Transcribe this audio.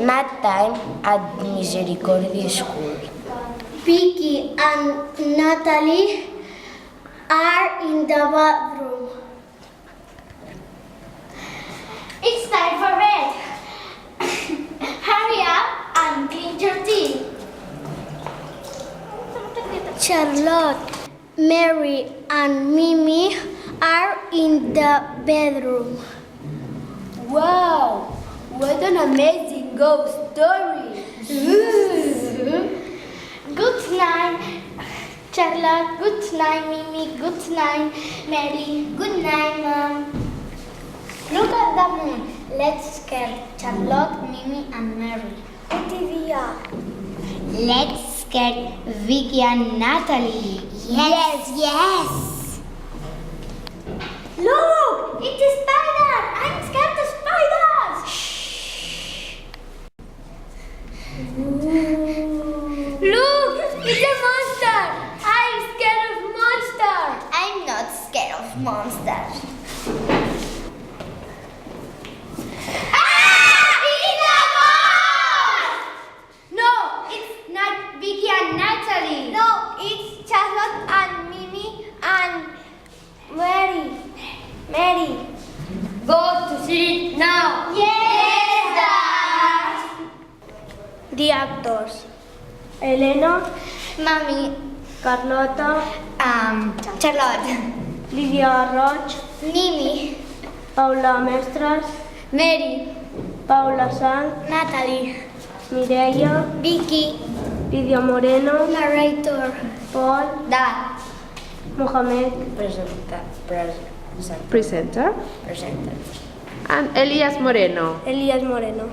Math time at Misericordia School. Vicky and Natalie are in the bathroom. It's time for bed. Hurry up and clean your teeth. Charlotte, Mary, and Mimi are in the bedroom. Wow! What an amazing ghost story! Good night, Charlotte. Good night, Mimi. Good night, Mary. Good night, Mom. Look at the moon. Let's scare Charlotte, Mimi, and Mary. Good idea. Let's scare Vicky and Natalie. Yes. Look! It's a spider! I'm scared of spiders! Shh. Look! It's a monster! I'm scared of monsters! I'm not scared of monsters. It's a ghost! No, it's not Vicky and Natalie. No, it's Charlotte and Mimi and Mary. Go to sleep now. Yes, Dad. The actors: Elena, Mommy, Carlota, Charlotte. Lydia Roig, Mimi, Paula Mestres, Mary, Paula Sanz, Natalie, Mireia, Vicky, Lidia Moreno, narrator, Paul, Dad, Mohamed, Presenter, Presenter. and Elias Moreno. Elías Moreno.